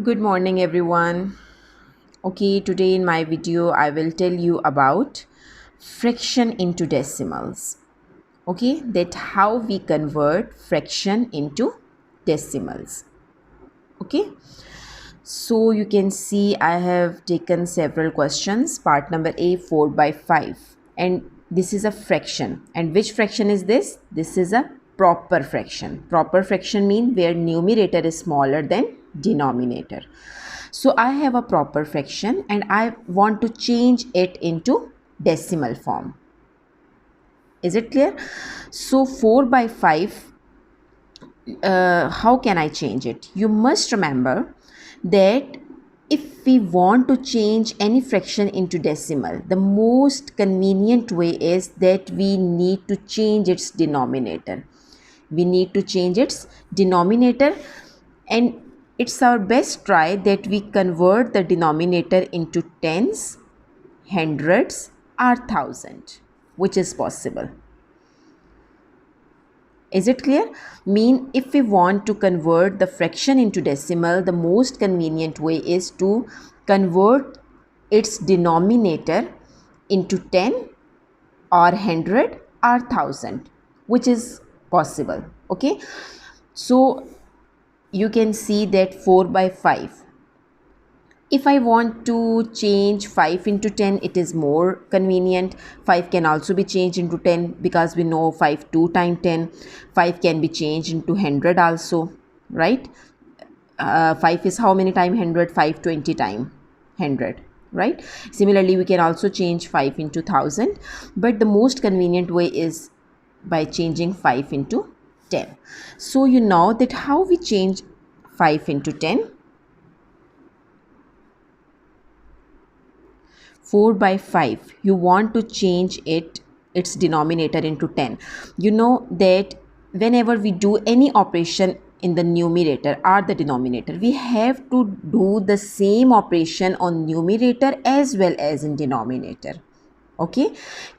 Good morning, everyone. Okay, today in my video, I will tell you about fraction into decimals. Okay, that how we convert fraction into decimals. Okay, so you can see I have taken several questions. Part number A, 4 by 5. And this is a fraction. And which fraction is this? This is a proper fraction. Proper fraction means where numerator is smaller than denominator. So I have a proper fraction and I want to change it into decimal form. Is it clear? So 4 by 5, how can I change it? You must remember that if we want to change any fraction into decimal, the most convenient way is that we need to change its denominator. We need to change its denominator, and it's our best try that we convert the denominator into tens, hundreds, or thousand, which is possible. Is it clear? Mean if we want to convert the fraction into decimal, the most convenient way is to convert its denominator into 10 or 100 or 1000, which is possible. Okay, so you can see that 4 by 5. If I want to change 5 into 10, it is more convenient. 5 can also be changed into 10 because we know 5 2 times 10. 5 can be changed into 100 also, right? 5 is how many times 100? 5 20 times 100, right? Similarly, we can also change 5 into 1000, but the most convenient way is by changing 5 into 10. So you know that how we change 5 into 10. 4 by 5, you want to change its denominator into 10. You know that whenever we do any operation in the numerator or the denominator, we have to do the same operation on numerator as well as in denominator. Okay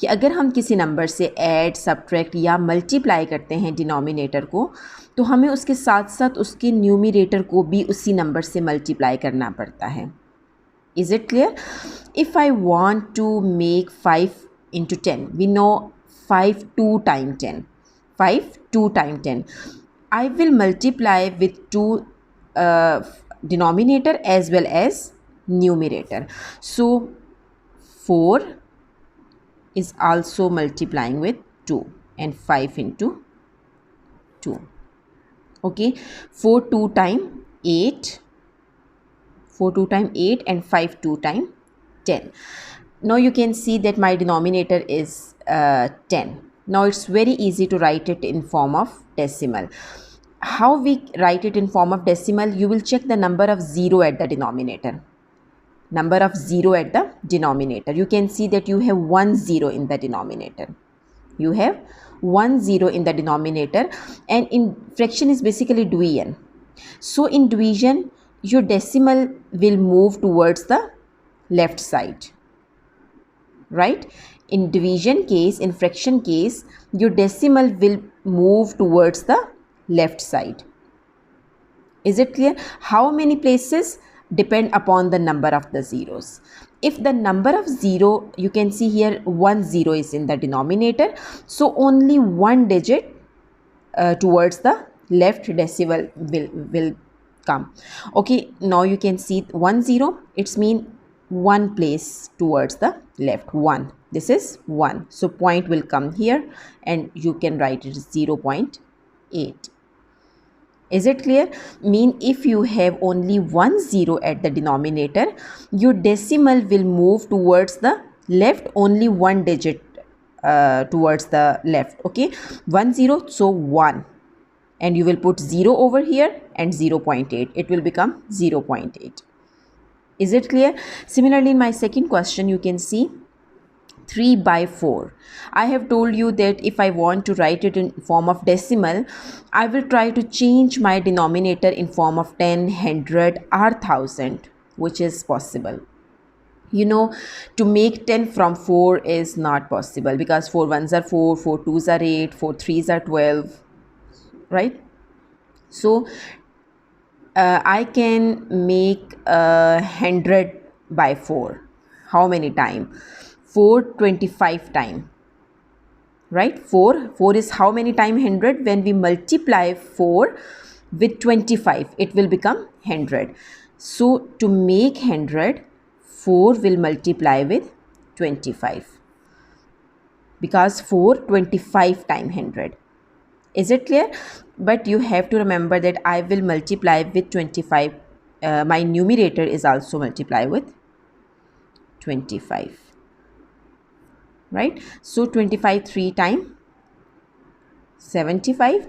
कि अगर हम किसी number से add subtract या multiply करते हैं denominator को, तो हमें उसके साथ साथ उसके न्यूमिरेटर को भी उसी नंबर से मल्टीप्लाई करना पड़ता है. Is it clear? If I want to make 5 into 10, we know 5 2 times 10. 5 2 times 10. I will multiply with 2 denominator as well as numerator. So 4 is also multiplying with 2 and 5 into 2. Okay, 4 2 times 8. 4 2 times 8 and 5 2 times 10. Now you can see that my denominator is 10. Now it's very easy to write it in form of decimal. How we write it in form of decimal? You will check the number of 0 at the denominator. Number of 0 at the denominator. You can see that you have 1 0 in the denominator. You have 1 0 in the denominator, and in fraction is basically division. So in division, your decimal will move towards the left side, right? In division case, in fraction case, your decimal will move towards the left side. Is it clear? How many places depend upon the number of the zeros. If the number of 0, you can see here 1 0 is in the denominator, so only one digit towards the left decimal will come. Okay, now you can see 1 0, it's mean one place towards the left. 1, this is 1, so point will come here and you can write it 0.8. Is it clear? Mean if you have only 1 0 at the denominator, your decimal will move towards the left only one digit towards the left. Okay, 1 0, so 1, and you will put 0 over here and 0.8, it will become 0.8. Is it clear? Similarly, in my second question, you can see 3 by 4. I have told you that if I want to write it in form of decimal, I will try to change my denominator in form of 10, 100 or 1000, which is possible. You know, to make 10 from 4 is not possible because 4 ones are 4, 4 twos are 8, 4 threes are 12, right? So I can make 100 by 4. How many time? 425 time, right? 4 is how many time 100? When we multiply 4 with 25, it will become 100. So to make 100, 4 will multiply with 25, because 425 time 100. Is it clear? But you have to remember that I will multiply with 25. My numerator is also multiply with 25, right? So 25 3 time 75,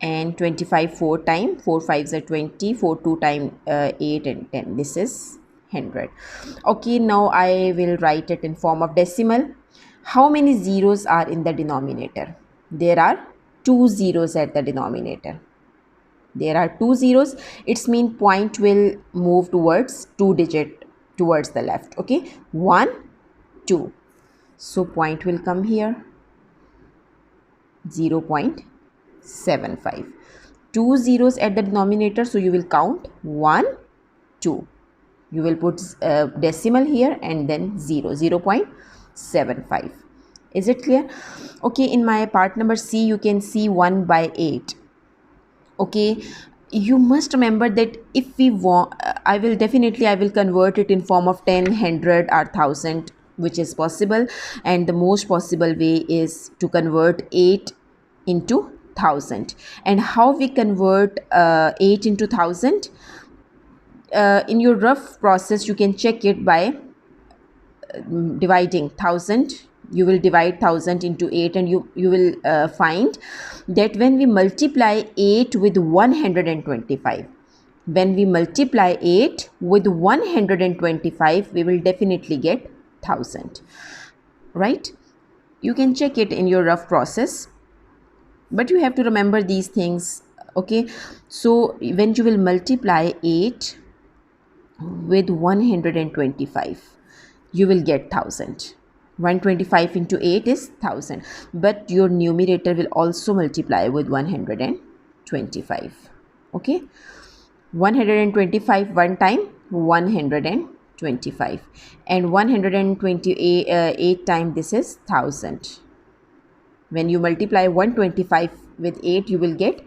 and 25 4 time 4 5s are 20, 4 2 time 8 and 10. This is 100. Okay, now I will write it in form of decimal. How many zeros are in the denominator? There are 2 zeros at the denominator. There are 2 zeros. It's mean point will move towards 2 digit towards the left. Okay, 1 2. So point will come here, 0.75. 2 zeros at the denominator, so you will count 1 2. You will put decimal here and then 0.75. Is it clear? Okay, in my part number C, you can see 1 by 8. Okay, you must remember that if we want, I will convert it in form of 10, 100 or 1000, which is possible, and the most possible way is to convert 8 into 1000. And how we convert 8 into 1000? In your rough process, you can check it by dividing 1000. You will divide 1000 into 8, and you will find that when we multiply 8 with 125, when we multiply 8 with 125, we will definitely get 1000, right? You can check it in your rough process, but you have to remember these things. Okay, so when you will multiply 8 with 125, you will get 1000. 125 into 8 is 1000, but your numerator will also multiply with 125. Okay, 125 one time 125, and 128 time this is 1000. When you multiply 125 with 8, you will get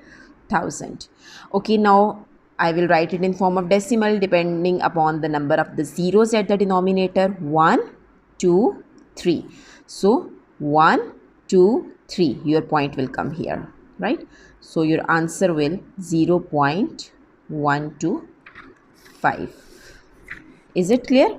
1000. Okay, now I will write it in form of decimal depending upon the number of the zeros at the denominator. 1 2 3. So 1 2 3, your point will come here, right? So your answer will 0.125. Is it clear?